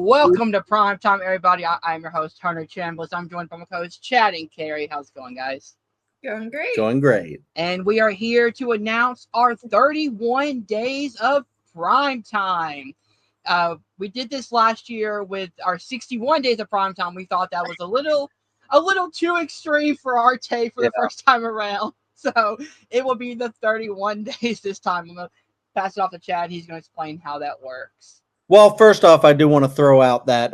Welcome to Primetime, everybody. I'm your host, Hunter Chambliss. I'm joined by my co-host, Chad and Carrie. How's it going, guys? Going great. Going great. And we are here to announce our 31 days of Primetime. We did this last year with our 61 days of Primetime. We thought that was a little too extreme for our take for the first time around. So it will be the 31 days this time. I'm going to pass it off to Chad. He's going to explain how that works. Well, first off, I do want to throw out that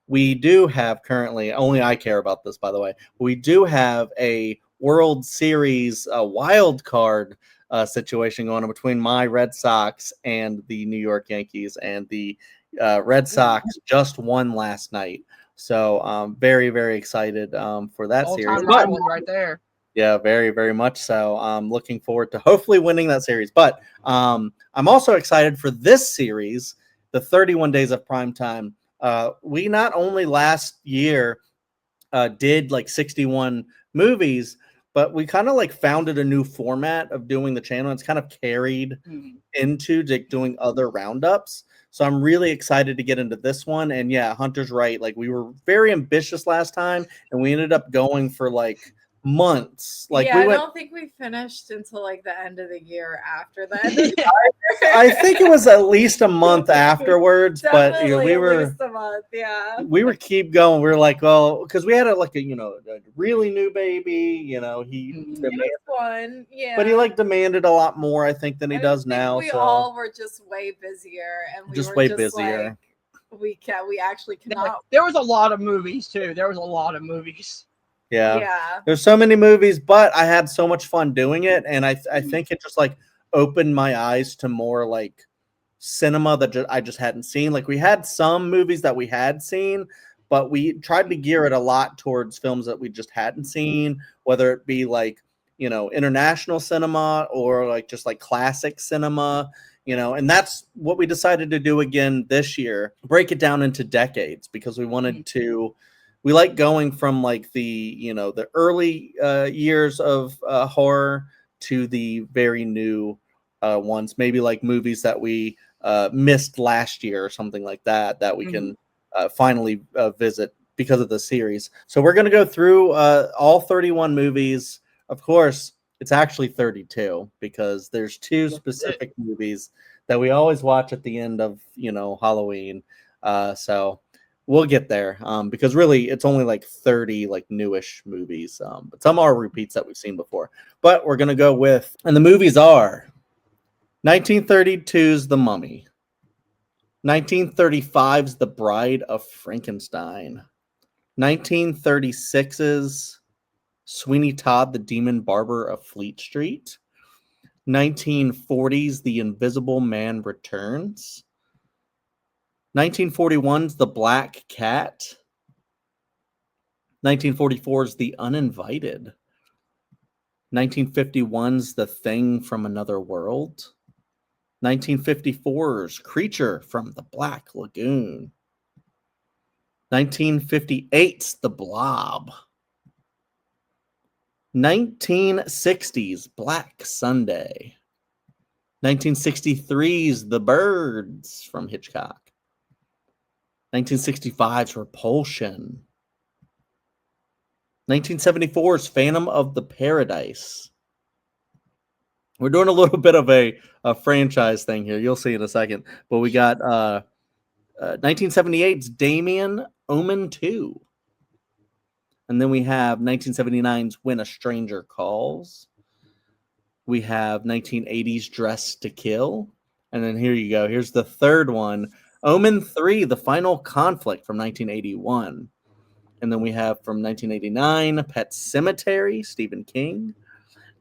we do have currently, only I care about this, by the way, we do have a World Series wild card situation going on between my Red Sox and the New York Yankees, and the Red Sox just won last night. So very, very excited for that series. All-time rival right there. Yeah, very, very much so. I'm looking forward to hopefully winning that series. But I'm also excited for this series, the 31 Days of Primetime. We not only last year did like 61 movies, but we kind of like founded a new format of doing the channel. It's kind of carried into doing other roundups. So I'm really excited to get into this one. And yeah, Hunter's right. Like, we were very ambitious last time, and we ended up going for like months. Like, I don't think we finished until like the end of the year after the end of the year. I think it was at least a month afterwards, but we were at least a month, we were keep going. We were like, well, because we had a really new baby, he was fun, but he like demanded a lot more, I think, than he does now. We all were just way busier, and we just were way just busier. Like, we actually cannot. There was a lot of movies too. There was a lot of movies. Yeah. There's so many movies, but I had so much fun doing it, and I think it just like opened my eyes to more like cinema that I just hadn't seen. Like, we had some movies that we had seen, but we tried to gear it a lot towards films that we just hadn't seen, whether it be like, international cinema or like just like classic cinema, and that's what we decided to do again this year. Break it down into decades, because we wanted to. We like going from like the early years of horror to the very new ones, maybe like movies that we missed last year or something like that we can finally visit because of the series. So we're going to go through all 31 movies. Of course, it's actually 32, because there's two specific movies that we always watch at the end of Halloween. So we'll get there, because really it's only like 30 like newish movies, but some are repeats that we've seen before. But we're gonna go with, and the movies are 1932's The Mummy, 1935's The Bride of Frankenstein, 1936's Sweeney Todd, the Demon Barber of Fleet Street, 1940's The Invisible Man Returns, 1941's The Black Cat, 1944's The Uninvited, 1951's The Thing from Another World, 1954's Creature from the Black Lagoon, 1958's The Blob, 1960's Black Sunday, 1963's The Birds from Hitchcock, 1965's Repulsion, 1974's Phantom of the Paradise. We're doing a little bit of a franchise thing here. You'll see in a second. But we got 1978's Damien, Omen 2. And then we have 1979's When a Stranger Calls. We have 1980's Dress to Kill. And then here you go. Here's the third one. Omen 3, The Final Conflict from 1981. And then we have from 1989, Pet Sematary, Stephen King.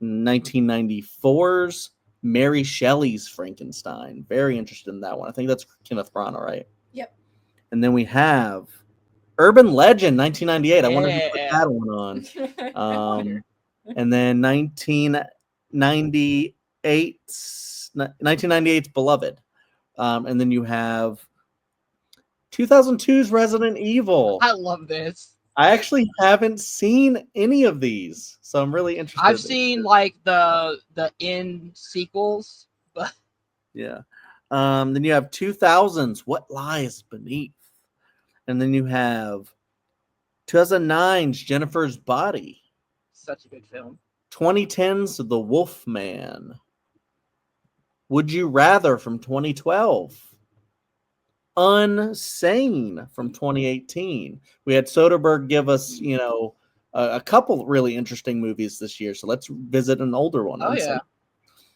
1994's Mary Shelley's Frankenstein. Very interested in that one. I think that's Kenneth Branagh, right? Yep. And then we have Urban Legend, 1998. I wonder if you put that one on. And then 1998's Beloved. And then you have 2002's Resident Evil. I love this. I actually haven't seen any of these, so I'm really interested. I've seen like the end sequels, but yeah. Then you have 2000's What Lies Beneath. And then you have 2009's Jennifer's Body. Such a good film. 2010's The Wolf Man. Would You Rather from 2012. Unsane from 2018. We had Soderbergh give us, a couple really interesting movies this year. So let's visit an older one. Oh, Unsane. yeah.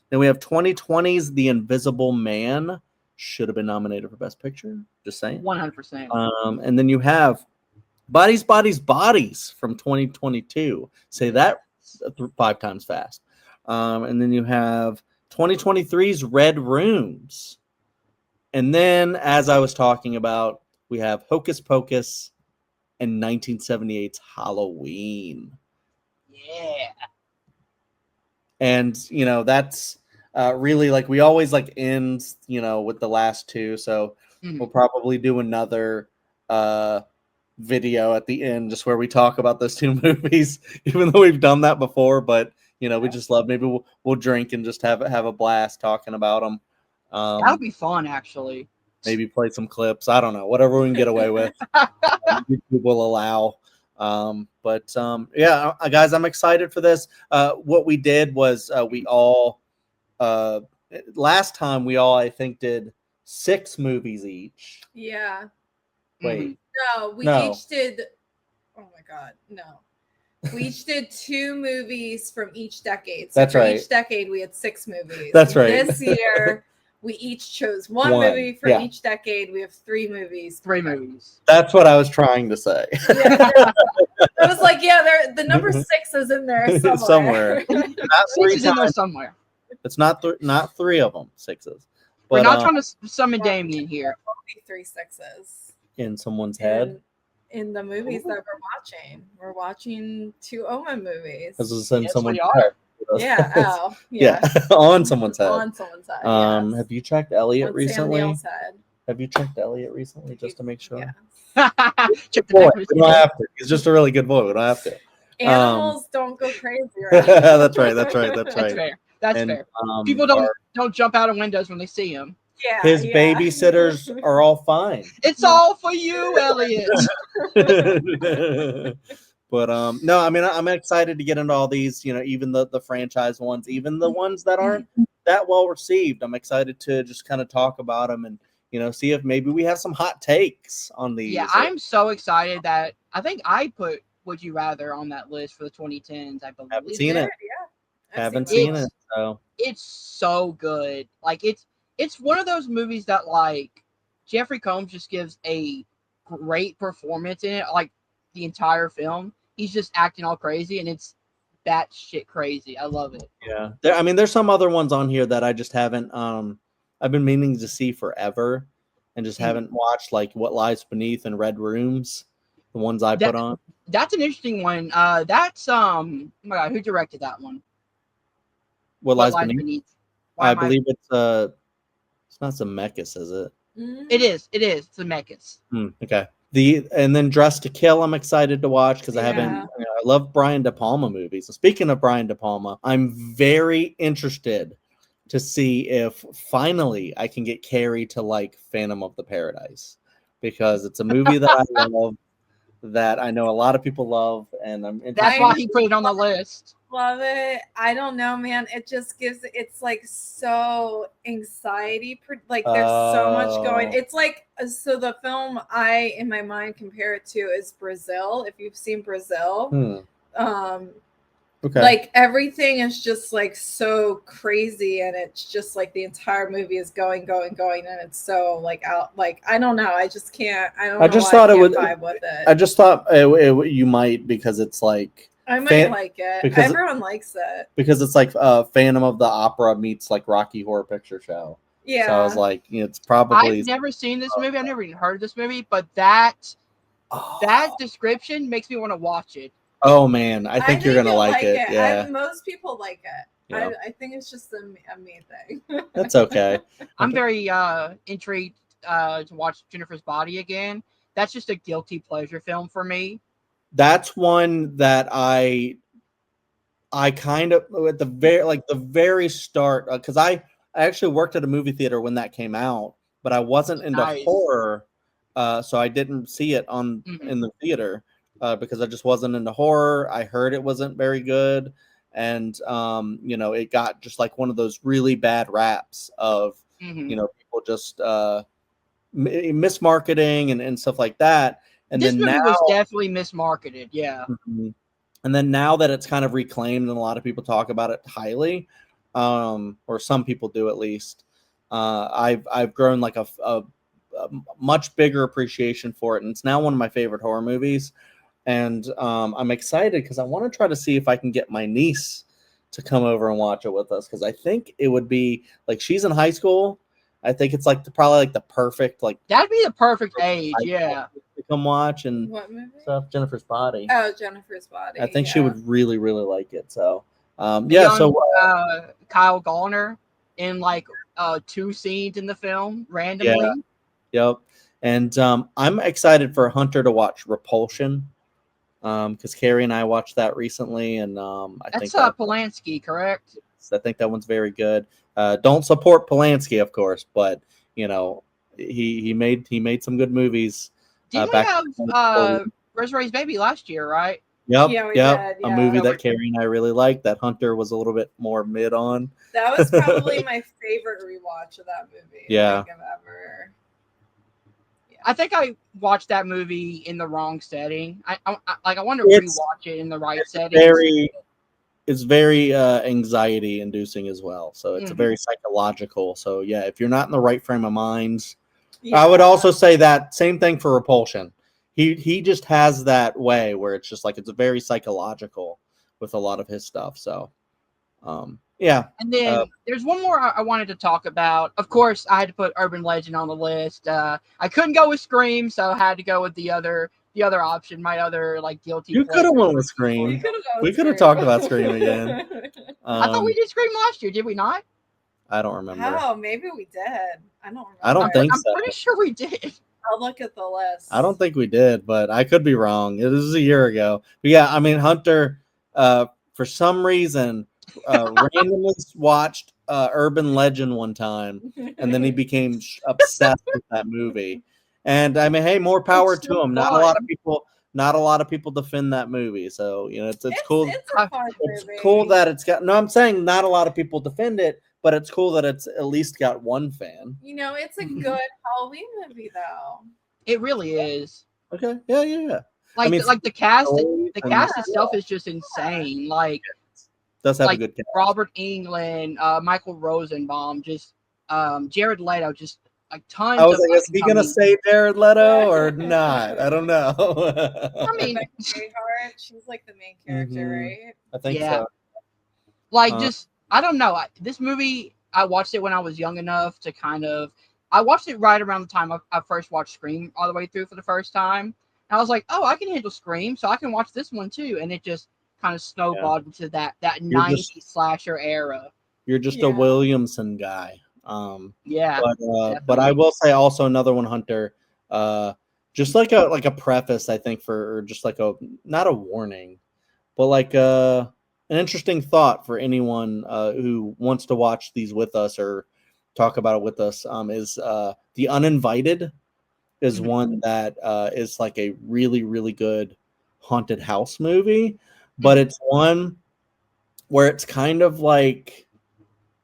Then we have 2020's The Invisible Man. Should have been nominated for Best Picture. Just saying. 100%. And then you have Bodies, Bodies, Bodies from 2022. Say that 5 times fast. And then you have 2023's Red Rooms. And then, as I was talking about, we have Hocus Pocus and 1978's Halloween. Yeah. And, that's really like we always like end, with the last two. So we'll probably do another video at the end just where we talk about those two movies, even though we've done that before. But, we just love, maybe we'll drink and just have a blast talking about them. That would be fun, actually. Maybe play some clips. I don't know. Whatever we can get away with, YouTube will allow. Yeah, guys, I'm excited for this. What we did was we all last time we all I think did 6 movies each. Yeah. Wait. No, we each did. Oh my God, no. We each did 2 movies from each decade. So That's right. Each decade we had 6 movies. That's right. This year we each chose one movie for each decade. We have 3 movies. 3 movies. That's what I was trying to say. Yeah, I was like, yeah, the number 6 is in there somewhere. Not 6 is in there somewhere. It's not 3 of them 6s. We're not trying to summon Damien here. 3 6s in someone's head. In the movies that we're watching 2 Omen movies. This is in someone's head. Yeah. Oh, yeah. On someone's head. On someone's head. Yes. Have you checked Elliot recently? Head. Have you checked Elliot recently just to make sure? Yeah. Check boy. We don't have to. He's just a really good boy. We don't have to. Animals don't go crazy. Right? That's right. That's fair. That's fair. People don't jump out of windows when they see him. Yeah, his babysitters are all fine. It's all for you, Elliot. But no, I mean, I'm excited to get into all these, even the franchise ones, even the ones that aren't that well received. I'm excited to just kind of talk about them and, see if maybe we have some hot takes on these. Yeah, I'm so excited that I think I put Would You Rather on that list for the 2010s, I believe. Haven't seen it. Yeah. Haven't seen it. So it's so good. Like it's one of those movies that like Jeffrey Combs just gives a great performance in it. Like the entire film, he's just acting all crazy, and it's that shit crazy. I love it. Yeah, there's some other ones on here that I just haven't. I've been meaning to see forever, and just haven't watched, like What Lies Beneath and Red Rooms, the ones I put on. That's an interesting one. That's oh my God, who directed that one? What Lies Beneath? I believe it's not Zemeckis, is it? It is. It's Zemeckis. Okay. And then Dressed to Kill, I'm excited to watch because I love Brian De Palma movies. So speaking of Brian De Palma, I'm very interested to see if finally I can get Carrie to like Phantom of the Paradise, because it's a movie that I love, that I know a lot of people love, and that's why he put it on the list. Love it. I don't know, man. It just it's like so anxiety. Like there's so much going. It's like, so the film I in my mind compare it to is Brazil. If you've seen Brazil, okay. Like everything is just like so crazy, and it's just like the entire movie is going, and it's so like out. Like I don't know. I just can't. I just thought it would vibe with it. I just thought you might, because it's like. I might like it. Everyone likes it. Because it's like Phantom of the Opera meets like Rocky Horror Picture Show. Yeah. So I was like, it's probably. I've never seen this movie. I've never even heard of this movie, but that description makes me want to watch it. Oh man, I think you're gonna like it. Yeah. Most people like it. Yeah. I think it's just a me thing. That's okay. I'm very intrigued to watch Jennifer's Body again. That's just a guilty pleasure film for me. That's one that I kind of at the very start, because I actually worked at a movie theater when that came out, but I wasn't into horror so I didn't see it in the theater because I just wasn't into horror. I heard it wasn't very good, and it got just like one of those really bad raps of people just mismarketing and stuff like that. And this then movie now was definitely mismarketed. Yeah. And then now that it's kind of reclaimed and a lot of people talk about it highly, or some people do at least, I've grown like a much bigger appreciation for it, and it's now one of my favorite horror movies. And I'm excited because I want to try to see if I can get my niece to come over and watch it with us, because I think it would be like, she's in high school. I think it's like probably like the perfect, like, that'd be the perfect age. Yeah. To come watch and What movie? stuff. Jennifer's Body. Oh, Jennifer's Body. I think she would really, really like it. So, Young, So Kyle Gallner in like 2 scenes in the film randomly. Yep. And I'm excited for Hunter to watch Repulsion, because Carrie and I watched that recently, and I think That's Polanski, correct? I think that one's very good. Don't support Polanski, of course, but he made some good movies. Didn't we have Rosemary's Baby last year, right? Yep. Yeah, we did, A movie that Carrie and I really liked, that Hunter was a little bit more mid on. That was probably my favorite rewatch of that movie. Yeah. I think I've ever. Yeah. I think I watched that movie in the wrong setting. I want to rewatch it in the right setting. It's very anxiety inducing as well. So it's a very psychological. So yeah, if you're not in the right frame of mind, I would also say that same thing for Repulsion. He just has that way where it's just like, it's a very psychological with a lot of his stuff. So yeah. And then there's one more I wanted to talk about. Of course, I had to put Urban Legend on the list. I couldn't go with Scream, so I had to go with the other option. My other like guilty. You could have went with Scream. We could have talked about Scream again. I thought we did Scream last year. Did we not? I don't remember. Oh, maybe we did. I don't remember. I don't think so. I'm pretty sure we did. I'll look at the list. I don't think we did, but I could be wrong. It was a year ago. But yeah, I mean, Hunter, for some reason, randomly watched Urban Legend one time, and then he became obsessed with that movie. And I mean, hey, more power to him. Not a lot of people defend that movie. So it's cool. It's a fun movie. It's cool that it's got. No, I'm saying not a lot of people defend it, but it's cool that it's at least got one fan. It's a good Halloween movie, though. It really is. Okay. Yeah. Like, the cast itself is just insane. Like, does have a good cast. Robert Englund, Michael Rosenbaum, just Jared Leto, just like tons. I was like, is he gonna say Jared Leto or not? I don't know. I mean, she's like the main character, right? I think so. Like, just I don't know. This movie, I watched it when I was young enough to kind of. I watched it right around the time I first watched Scream all the way through for the first time. And I was like, oh, I can handle Scream, so I can watch this one too. And it just kind of snowballed into that 90s slasher era. You're just a Williamson guy. Yeah. But I will say also another one, Hunter. Just like a preface, I think, for just like not a warning, but like an interesting thought for anyone who wants to watch these with us or talk about it with us, is The Uninvited is one that is like a really, really good haunted house movie, but it's one where it's kind of like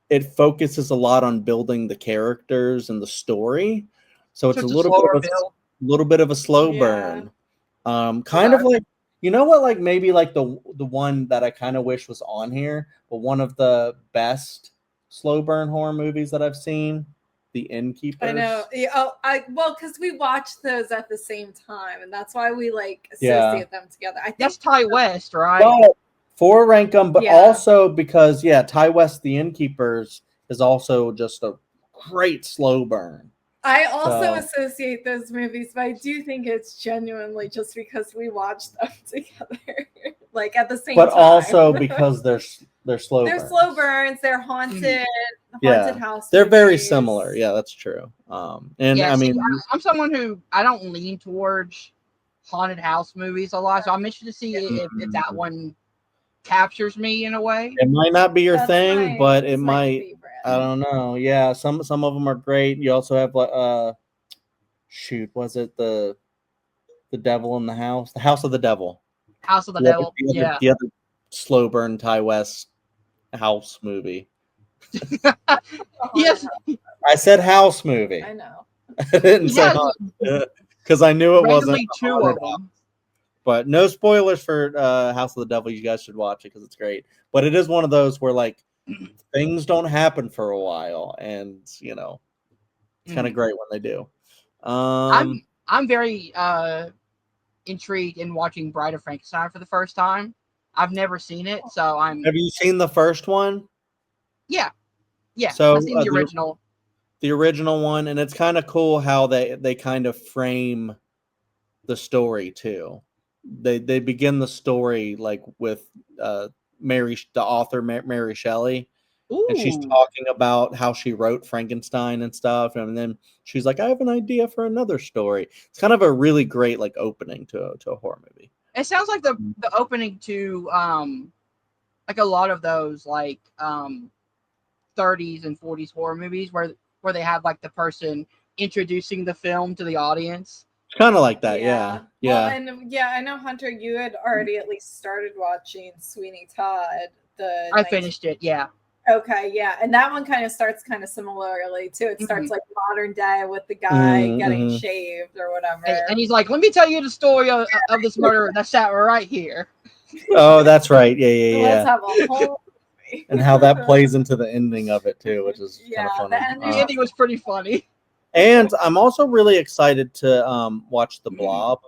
it focuses a lot on building the characters and the story. So it's a little bit of a slow burn. Kind of like, like maybe like the one that I kind of wish was on here, but one of the best slow burn horror movies that I've seen, The Innkeepers. I know. Because we watched those at the same time, and that's why we like associate them together. I think that's Ty West, right? Well, for rank them, but also because Ty West, The Innkeepers is also just a great slow burn. I also associate those movies, but I do think it's genuinely just because we watched them together, like at the same time. But also because they're slow. They're slow burns. They're haunted house. They're very similar. Yeah, that's true. And I mean, I'm someone who I don't lean towards haunted house movies a lot, so I'm interested to see if that one captures me in a way. It might not be your thing, but it might. I don't know. Yeah, some of them are great. You also have shoot, was it the Devil in the House? The House of the Devil. House of the Devil. Yeah. The other slow burn Ty West house movie. Yes. I said house movie. I know. I didn't say because I knew it wasn't two of them. But no spoilers for House of the Devil. You guys should watch it because it's great. But it is one of those where like things don't happen for a while, and you know, it's kind of great when they do. I'm very intrigued in watching Bride of Frankenstein for the first time. I've never seen it, so I'm. Have you seen the first one? Yeah. So I've seen the original. The original one, and it's kind of cool how they kind of frame the story too. They begin the story like with the author Mary Shelley. Ooh. And she's talking about how she wrote Frankenstein and stuff, and then she's like, "I have an idea for another story." It's kind of a really great like opening to a horror movie. It sounds like the opening to like a lot of those like 30s and 40s horror movies where they have like the person introducing the film to the audience. It's kind of like that, yeah. Well, and I know, Hunter, you had already at least started watching Sweeney Todd. I finished it, yeah. Okay, yeah, and that one kind of starts kind of similarly too. It starts like modern day with the guy getting shaved or whatever, and he's like, "Let me tell you the story of this murderer that sat right here." Oh, that's right, yeah. Let's have a whole movie. And how that plays into the ending of it too, which is kind of funny. The ending was pretty funny. And I'm also really excited to watch The Blob.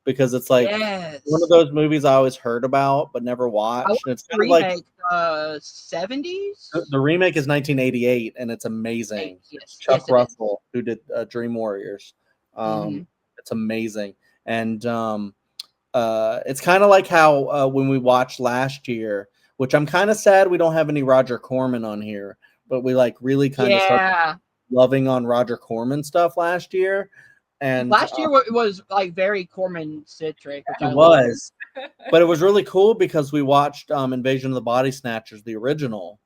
Because it's like one of those movies I always heard about but never watched. And it's kind of like 70s. The remake is 1988, and it's amazing. Chuck Russell, who did Dream Warriors. It's amazing, and it's kind of like how when we watched last year, which I'm kind of sad we don't have any Roger Corman on here, but we like really kind of started loving on Roger Corman stuff last year. And last year was like very Corman-centric. It was, but it was really cool because we watched Invasion of the Body Snatchers, the original,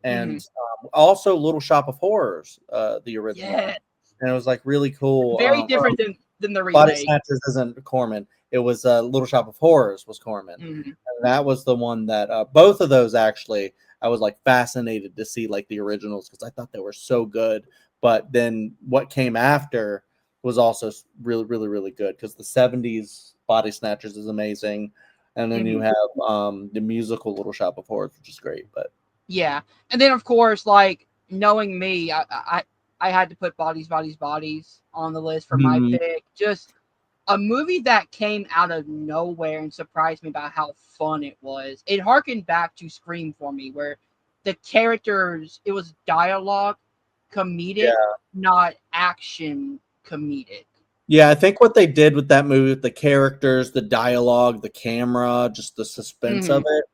and also Little Shop of Horrors, the original. Yeah. And it was like really cool. Very different than the remake. Body Snatchers isn't Corman. It was Little Shop of Horrors was Corman. And that was the one that both of those actually I was like fascinated to see like the originals because I thought they were so good. But then what came after was also really, really, really good because the 70s Body Snatchers is amazing. And then you have the musical Little Shop of Horrors, which is great. But yeah. And then, of course, like knowing me, I had to put Bodies on the list for my pick. Just a movie that came out of nowhere and surprised me about how fun it was. It harkened back to Scream for me, where the characters, it was dialogue, comedic, not action comedic. Yeah, I think what they did with that movie, with the characters, the dialogue, the camera, just the suspense of it,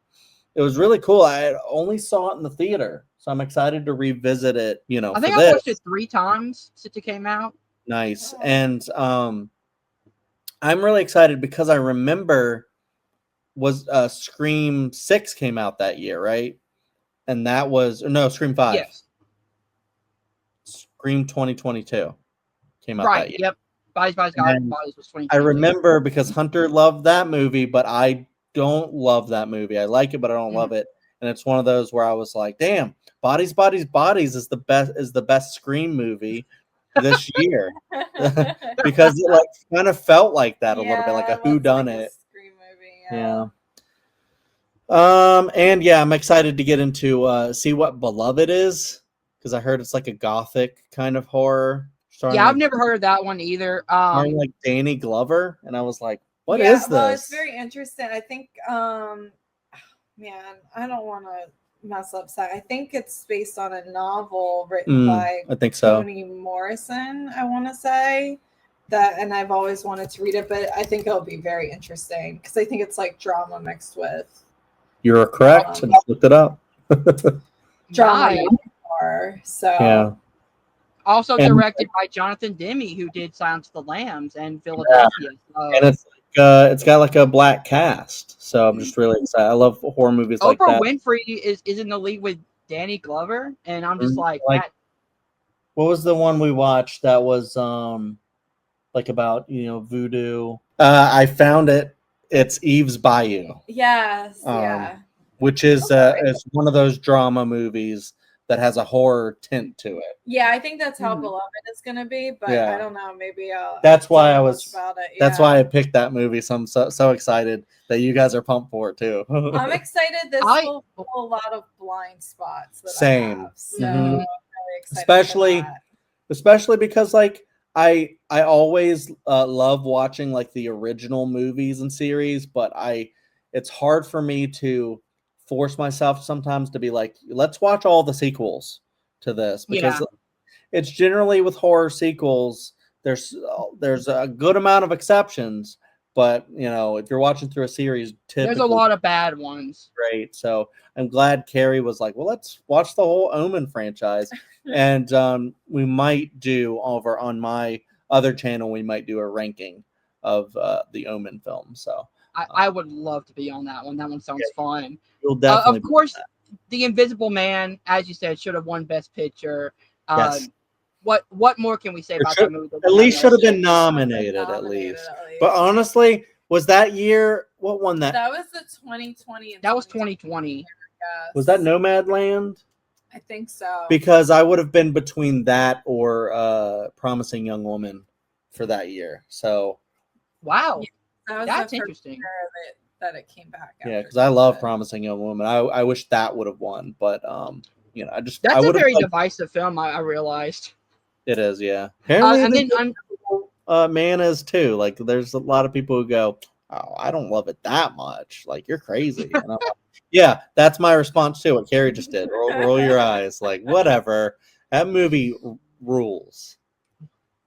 it was really cool. I only saw it in the theater, so I'm excited to revisit it. You know, I think I watched it 3 times since it came out. Nice, and I'm really excited because I remember Scream 6 came out that year, right? And that was Scream 5. Yes. Scream 2022 came out that year. Yep. Bodies was 2022. I remember because Hunter loved that movie, but I don't love that movie. I like it, but I don't love it. And it's one of those where I was like, "Damn, Bodies is the best Scream movie this year," because it like kind of felt like that a little bit, like a whodunit. Scream movie, And I'm excited to get into see what Beloved is because I heard it's like a gothic kind of horror. I've never heard of that one either. Like Danny Glover, and I was like, "What is this?" Well, it's very interesting. I think, man, I don't want to mess up. I think it's based on a novel written by Toni Morrison. I want to say that, and I've always wanted to read it, but I think it'll be very interesting because I think it's like drama mixed with. You're correct. I just looked it up. Drama horror. So yeah. Also directed by Jonathan Demme, who did Silence of the Lambs and Philadelphia. And it's got like a black cast, so I'm just really excited. I love horror movies like that. Oprah Winfrey is in the lead with Danny Glover, and I'm just like that. What was the one we watched that was like about voodoo. I found it. It's Eve's Bayou. Yes, yeah. Which is it's one of those drama movies that has a horror tint to it. Yeah, I think that's how beloved it's gonna be, but I don't know. Maybe that's why I was about it. That's why I picked that movie. So I'm so excited that you guys are pumped for it too. I'm excited. This will fill a lot of blind spots. That Same. I have, so I'm really excited especially because like I always love watching like the original movies and series, but it's hard for me to force myself sometimes to be like, let's watch all the sequels to this, because it's generally with horror sequels, there's a good amount of exceptions, but if you're watching through a series, there's a lot of bad ones. Great. So I'm glad Carrie was like, well, let's watch the whole Omen franchise. And we might do over on my other channel, we might do a ranking of the Omen film. So I would love to be on that one. That one sounds fun. You'll definitely of course, The Invisible Man, as you said, should have won Best Picture. Yes. What more can we say about that movie? At least should have been nominated, at least. But honestly, was that year, what won that? That was the 2020. That was 2020. Yes. Was that Nomadland? I think so. Because I would have been between that or Promising Young Woman for that year. So wow, that's interesting. That it came back. Yeah, because I love Promising Young Woman. I wish that would have won, but that's a very divisive film. I realized it is. Yeah, apparently, Man is too. Like, there's a lot of people who go, "Oh, I don't love it that much." Like, you're crazy. And I'm like, yeah, that's my response to what Carrie just did. Roll your eyes. Like, whatever. That movie rules.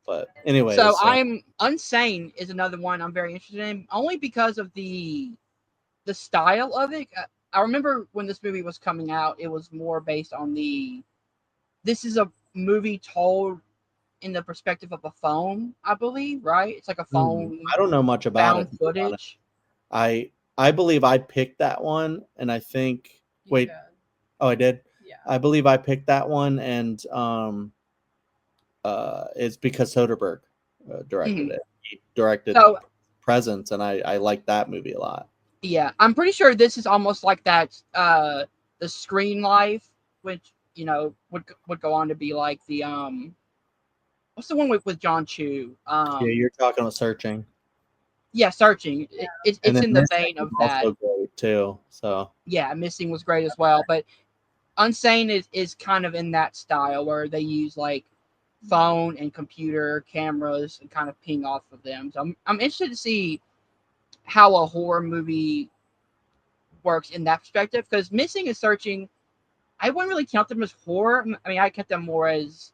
But anyway, so I'm Unsane is another one I'm very interested in, only because of the style of it. I remember when this movie was coming out, it was more based on this is a movie told in the perspective of a phone, I believe, right? It's like a phone. I don't know much about found footage. I believe I picked that one, and I think I did. Yeah, I believe I picked that one, and it's because Soderbergh directed it. He directed Presence, and I like that movie a lot. Yeah, I'm pretty sure this is almost like that. The Screen Life, which would go on to be like the what's the one with John Chu? Yeah, you're talking about Searching. Yeah, Searching. Yeah. It's in the vein of that. Also great too. So yeah, Missing was great as well, but Unsane is kind of in that style where they use like phone and computer cameras and kind of ping off of them. So I'm interested to see how a horror movie works in that perspective, because Missing and Searching, I wouldn't really count them as horror. I mean, I count them more as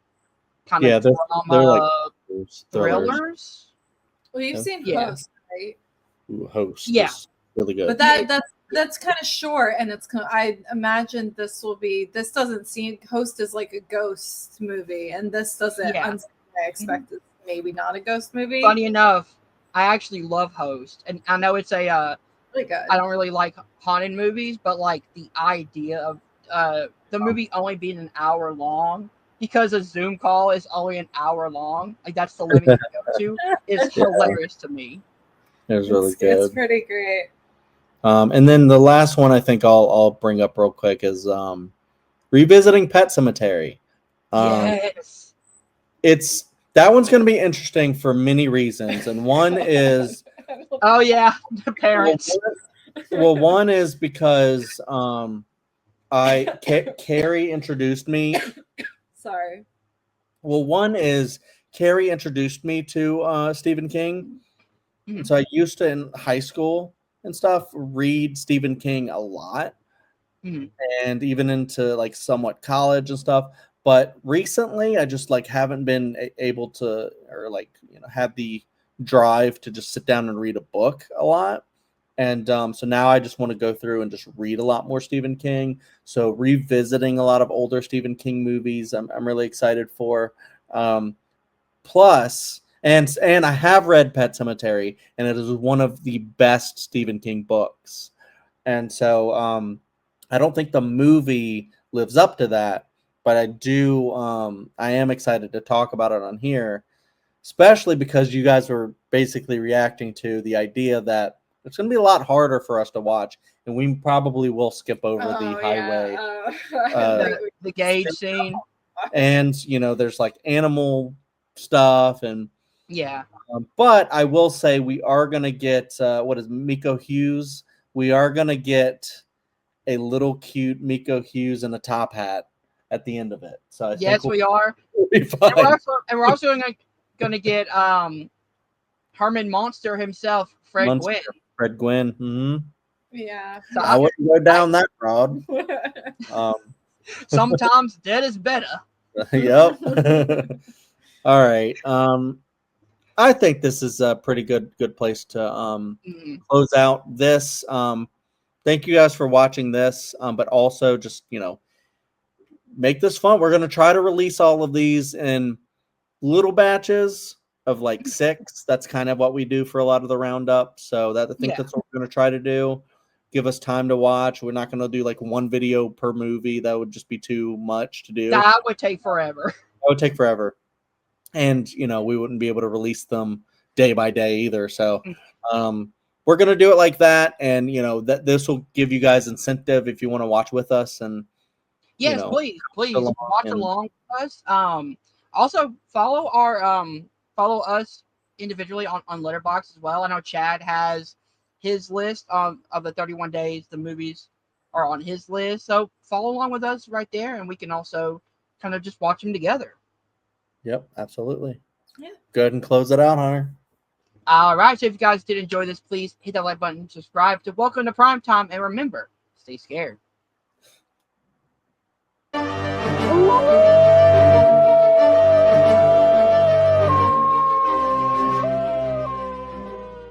kind of drama, they're like thrillers. Well, you've seen Host, right? Host, yeah, really good. But that's kind of short, and I imagine this doesn't seem, Host is like a ghost movie, and this doesn't. I expect it's maybe not a ghost movie. Funny enough, I actually love Host, and I know it's a really good. I don't really like haunted movies, but like the idea of the movie only being an hour long, because a Zoom call is only an hour long, like that's the limit you go to, is hilarious to me. It was really good. It's pretty great. And then the last one I think I'll bring up real quick is revisiting Pet Sematary. Yes. That one's going to be interesting for many reasons, and one is the parents. Well, one is because Carrie introduced me. Sorry. Well, one is Carrie introduced me to Stephen King. Mm-hmm. So I used to, in high school and stuff, read Stephen King a lot, and even into like somewhat college and stuff. But recently, I just like haven't been able to, or like have the drive to just sit down and read a book a lot. And so now I just want to go through and just read a lot more Stephen King. So revisiting a lot of older Stephen King movies, I'm really excited for. Plus, and I have read Pet Sematary, and it is one of the best Stephen King books. And so I don't think the movie lives up to that, but I am excited to talk about it on here. especially because you guys were basically reacting to the idea that it's going to be a lot harder for us to watch, and we probably will skip over the highway, the gauge scene, and there's like animal stuff, and yeah. But I will say we are going to get what is Miko Hughes. We are going to get a little cute Miko Hughes in a top hat at the end of it. So yes, we are. We'll be fine. And we're also going to get Herman Monster himself, Fred Gwynn. Fred Gwynn. Mm-hmm. Yeah. So I wouldn't go down that road. Sometimes dead is better. Yep. All right. I think this is a pretty good place to close out this. Thank you guys for watching this, but also just make this fun. We're going to try to release all of these in little batches of like 6. That's kind of what we do for a lot of the roundup. So I think that's what we're going to try to do. Give us time to watch. We're not going to do like one video per movie. That would just be too much to do. That would take forever. That would take forever. And, we wouldn't be able to release them day by day either. So we're going to do it like that. And, that this will give you guys incentive if you want to watch with us. And yes, please watch along with us. Also follow us individually on Letterboxd as well. I know Chad has his list of the 31 days the movies are on his list. So follow along with us right there, and we can also kind of just watch them together. Yep, absolutely. Yeah. Go ahead and close it out, Hunter. All right. So if you guys did enjoy this, please hit that like button, subscribe to Welcome to Primetime, and remember, stay scared.